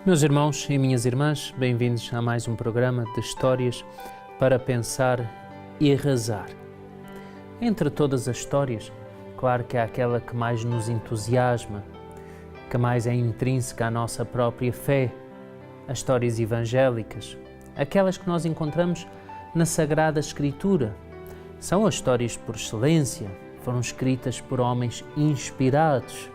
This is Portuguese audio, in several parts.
Meus irmãos e minhas irmãs, bem-vindos a mais um programa de histórias para pensar e rezar. Entre todas as histórias, claro que há aquela que mais nos entusiasma, que mais é intrínseca à nossa própria fé, as histórias evangélicas, aquelas que nós encontramos na Sagrada Escritura. São as histórias por excelência, foram escritas por homens inspirados.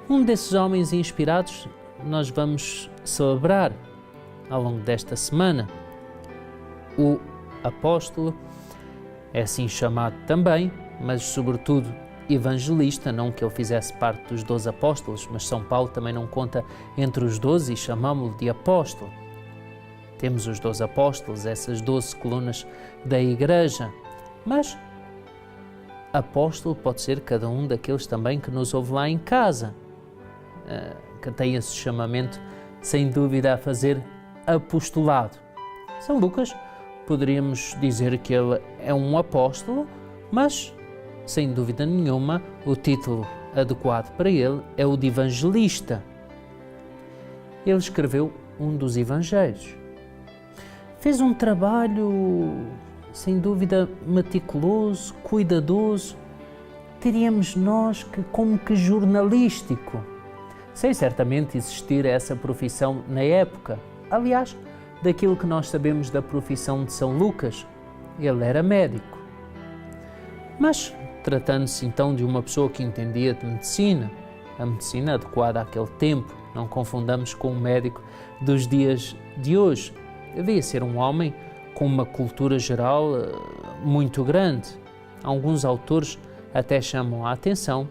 Um desses homens inspirados nós vamos celebrar ao longo desta semana. O apóstolo é assim chamado também, mas sobretudo evangelista, não que ele fizesse parte dos 12 apóstolos, mas São Paulo também não conta entre os 12 e chamamos-lo de apóstolo. Temos os 12 apóstolos, essas 12 colunas da Igreja, mas apóstolo pode ser cada um daqueles também que nos ouve lá em casa, que tem esse chamamento, sem dúvida, a fazer apostolado. São Lucas, poderíamos dizer que ele é um apóstolo, mas, sem dúvida nenhuma, o título adequado para ele é o de evangelista. Ele escreveu um dos evangelhos. Fez um trabalho, sem dúvida, meticuloso, cuidadoso, diríamos nós que como que jornalístico, sem certamente existir essa profissão na época. Aliás, daquilo que nós sabemos da profissão de São Lucas, ele era médico. Mas, tratando-se então de uma pessoa que entendia de medicina, a medicina adequada àquele tempo, não confundamos com o médico dos dias de hoje, devia ser um homem com uma cultura geral muito grande. Alguns autores até chamam a atenção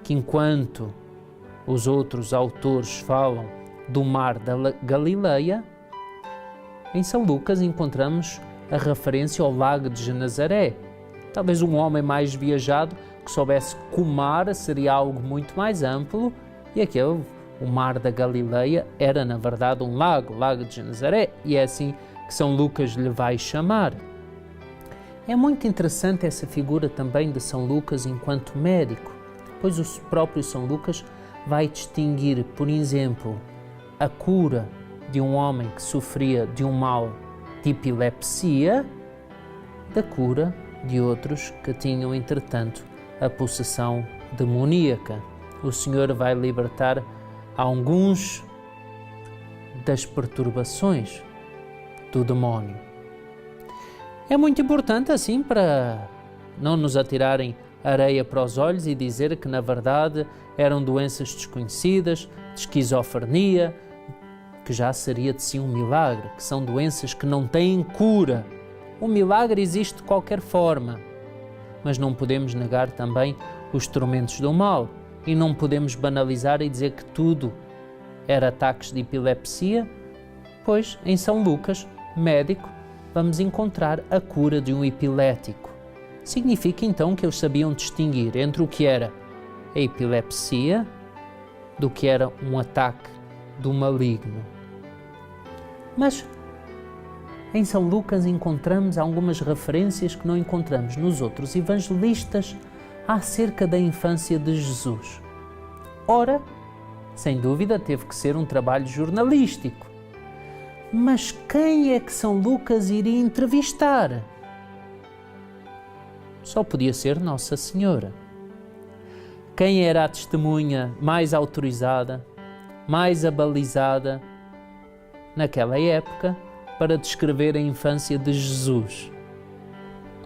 que enquanto os outros autores falam do mar da Galileia, em São Lucas encontramos a referência ao lago de Genezaré. Talvez um homem mais viajado que soubesse que o mar seria algo muito mais amplo e aquele, o mar da Galileia, era na verdade um lago, o lago de Genezaré, e é assim que São Lucas lhe vai chamar. É muito interessante essa figura também de São Lucas enquanto médico, pois o próprio São Lucas vai distinguir, por exemplo, a cura de um homem que sofria de um mal de epilepsia da cura de outros que tinham, entretanto, a possessão demoníaca. O Senhor vai libertar alguns das perturbações do demónio. É muito importante, assim, para não nos atirarem areia para os olhos e dizer que, na verdade, eram doenças desconhecidas, de esquizofrenia, que já seria de si um milagre, que são doenças que não têm cura. O milagre existe de qualquer forma, mas não podemos negar também os tormentos do mal e não podemos banalizar e dizer que tudo era ataques de epilepsia, pois em São Lucas, médico, vamos encontrar a cura de um epilético. Significa então que eles sabiam distinguir entre o que era a epilepsia do que era um ataque do maligno. Mas em São Lucas encontramos algumas referências que não encontramos nos outros evangelistas acerca da infância de Jesus. Ora, sem dúvida teve que ser um trabalho jornalístico. Mas quem é que São Lucas iria entrevistar? Só podia ser Nossa Senhora. Quem era a testemunha mais autorizada, mais abalizada naquela época para descrever a infância de Jesus?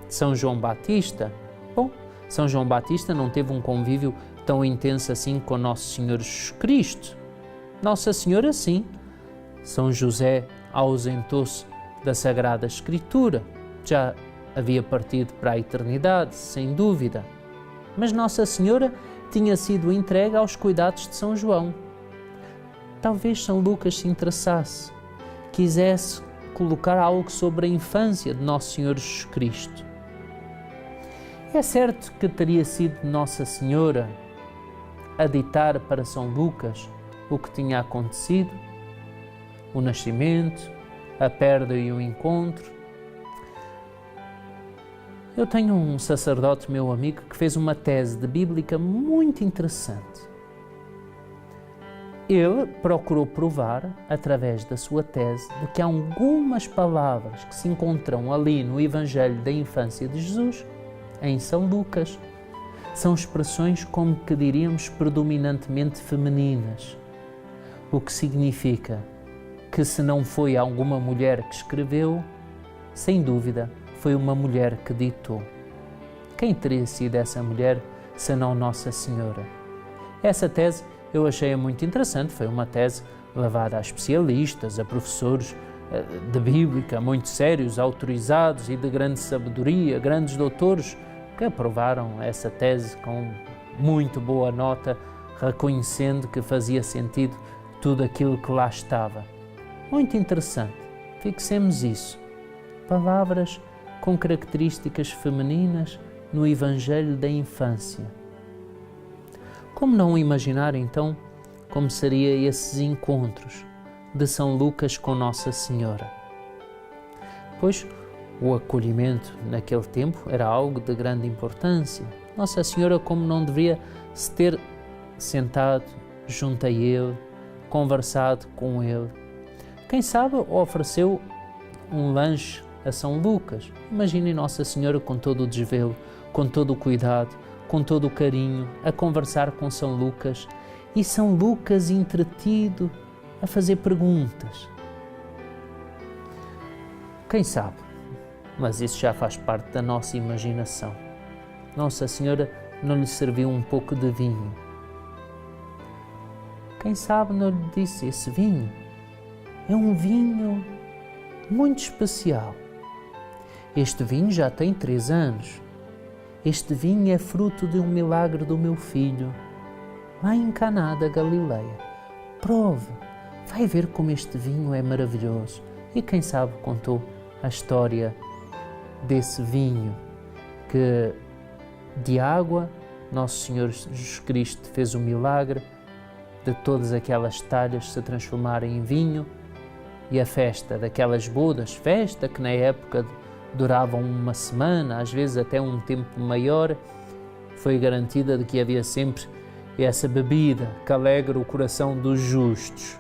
São João Batista? Bom, São João Batista não teve um convívio tão intenso assim com Nosso Senhor Jesus Cristo. Nossa Senhora, sim. São José ausentou-se da Sagrada Escritura. Já havia partido para a eternidade, sem dúvida. Mas Nossa Senhora tinha sido entregue aos cuidados de São João. Talvez São Lucas se interessasse, quisesse colocar algo sobre a infância de Nosso Senhor Jesus Cristo. É certo que teria sido Nossa Senhora a ditar para São Lucas o que tinha acontecido, o nascimento, a perda e o encontro. Eu tenho um sacerdote, meu amigo, que fez uma tese de bíblica muito interessante. ele procurou provar, através da sua tese, de que há algumas palavras que se encontram ali no Evangelho da infância de Jesus, em São Lucas, são expressões como que diríamos predominantemente femininas, o que significa que se não foi alguma mulher que escreveu, sem dúvida foi uma mulher que ditou. Quem teria sido essa mulher senão Nossa Senhora? Essa tese eu achei muito interessante, foi uma tese levada a especialistas, a professores de Bíblica muito sérios, autorizados e de grande sabedoria, grandes doutores, que aprovaram essa tese com muito boa nota, reconhecendo que fazia sentido tudo aquilo que lá estava. Muito interessante, fixemos isso. Palavras com características femininas no Evangelho da infância. Como não imaginar, então, como seriam esses encontros de São Lucas com Nossa Senhora? Pois o acolhimento naquele tempo era algo de grande importância. Nossa Senhora, como não deveria se ter sentado junto a ele, conversado com ele. Quem sabe ofereceu um lanche a São Lucas. Imaginem Nossa Senhora com todo o desvelo, com todo o cuidado, com todo o carinho, a conversar com São Lucas e São Lucas entretido a fazer perguntas. Quem sabe? Mas isso já faz parte da nossa imaginação. Nossa Senhora não lhe serviu um pouco de vinho. Quem sabe não lhe disse: esse vinho é um vinho muito especial. Este vinho já tem 3 anos. Este vinho é fruto de um milagre do meu filho, lá em Caná da Galileia. Prove, vai ver como este vinho é maravilhoso. E quem sabe contou a história desse vinho, que de água Nosso Senhor Jesus Cristo fez o milagre de todas aquelas talhas se transformarem em vinho, e a festa daquelas bodas, festa que na época duravam uma semana, às vezes até um tempo maior, foi garantida de que havia sempre essa bebida que alegra o coração dos justos.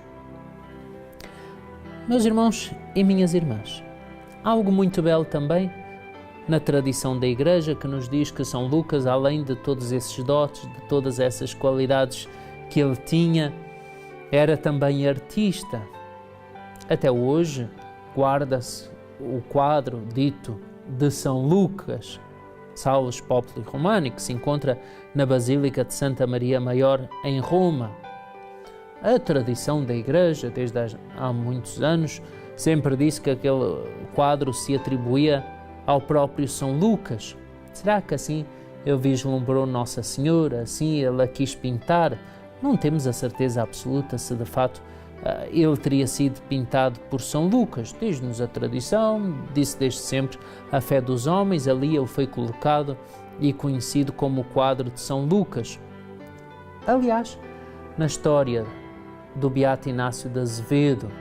Meus irmãos e minhas irmãs, há algo muito belo também na tradição da Igreja que nos diz que São Lucas, além de todos esses dotes, de todas essas qualidades que ele tinha, era também artista. Até hoje guarda-se o quadro dito de São Lucas, Salus Populi Romani, que se encontra na Basílica de Santa Maria Maior, em Roma. A tradição da Igreja, desde há muitos anos, sempre disse que aquele quadro se atribuía ao próprio São Lucas. Será que assim ele vislumbrou Nossa Senhora, assim ele a quis pintar? Não temos a certeza absoluta se de fato ele teria sido pintado por São Lucas. Diz-nos a tradição, disse desde sempre a fé dos homens, ali ele foi colocado e conhecido como o quadro de São Lucas. Aliás, na história do Beato Inácio de Azevedo,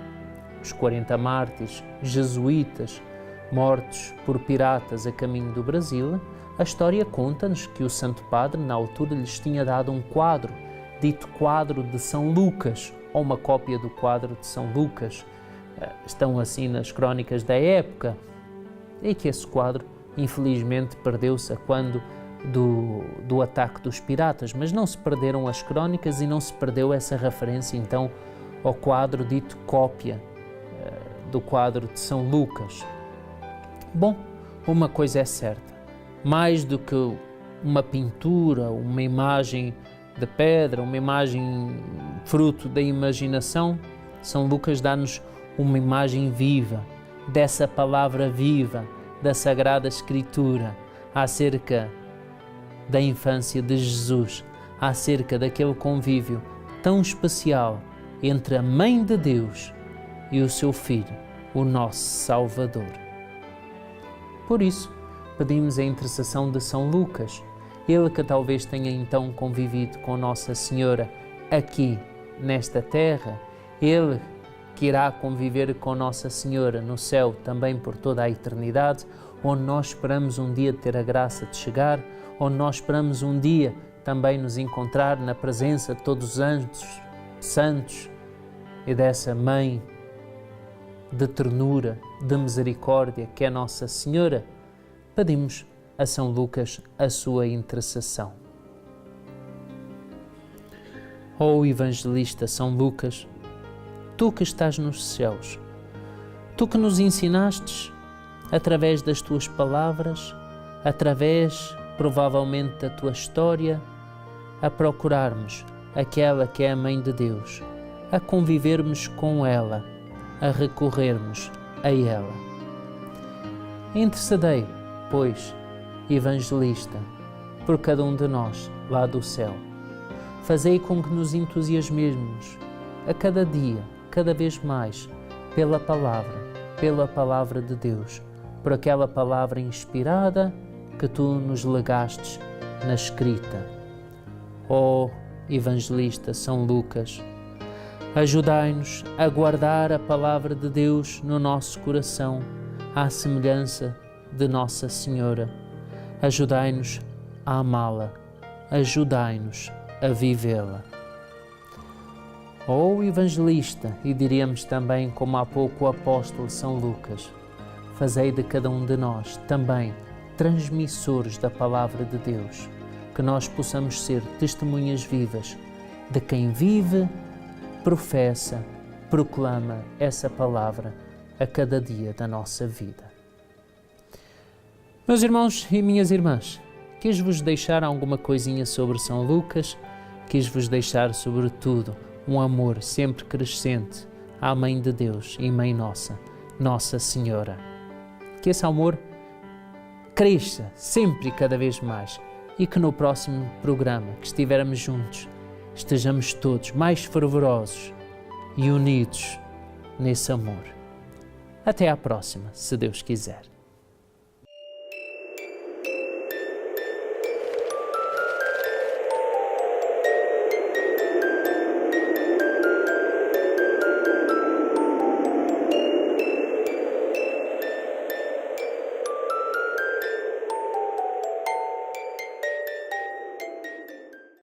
os 40 mártires jesuítas mortos por piratas a caminho do Brasil, a história conta-nos que o Santo Padre, na altura, lhes tinha dado um quadro, dito quadro de São Lucas, ou uma cópia do quadro de São Lucas. Estão assim nas crónicas da época, e que esse quadro, infelizmente, perdeu-se quando do ataque dos piratas, mas não se perderam as crónicas e não se perdeu essa referência, então, ao quadro dito cópia do quadro de São Lucas. Bom, uma coisa é certa, mais do que uma pintura, uma imagem de pedra, uma imagem fruto da imaginação, São Lucas dá-nos uma imagem viva, dessa palavra viva, da Sagrada Escritura, acerca da infância de Jesus, acerca daquele convívio tão especial entre a Mãe de Deus e o seu Filho, o nosso Salvador. Por isso, pedimos a intercessão de São Lucas, ele que talvez tenha então convivido com Nossa Senhora aqui nesta terra, ele que irá conviver com Nossa Senhora no céu também por toda a eternidade, onde nós esperamos um dia ter a graça de chegar, onde nós esperamos um dia também nos encontrar na presença de todos os anjos santos e dessa Mãe de ternura, de misericórdia, que é Nossa Senhora, pedimos a São Lucas a sua intercessão. Ó Evangelista São Lucas, tu que estás nos céus, tu que nos ensinastes, através das tuas palavras, através, provavelmente, da tua história, a procurarmos aquela que é a Mãe de Deus, a convivermos com ela, a recorrermos a ela. Intercedei, pois, Evangelista, por cada um de nós lá do céu. Fazei com que nos entusiasmemos a cada dia, cada vez mais, pela palavra de Deus, por aquela palavra inspirada que tu nos legastes na escrita. Ó Evangelista São Lucas, ajudai-nos a guardar a palavra de Deus no nosso coração, à semelhança de Nossa Senhora. Ajudai-nos a amá-la, ajudai-nos a vivê-la. Ó Evangelista, e diríamos também, como há pouco o apóstolo São Lucas, fazei de cada um de nós também transmissores da palavra de Deus, que nós possamos ser testemunhas vivas de quem vive, professa, proclama essa palavra a cada dia da nossa vida. Meus irmãos e minhas irmãs, quis-vos deixar alguma coisinha sobre São Lucas, quis-vos deixar, sobretudo, um amor sempre crescente à Mãe de Deus e Mãe Nossa, Nossa Senhora. Que esse amor cresça sempre e cada vez mais e que no próximo programa que estivermos juntos estejamos todos mais fervorosos e unidos nesse amor. Até à próxima, se Deus quiser.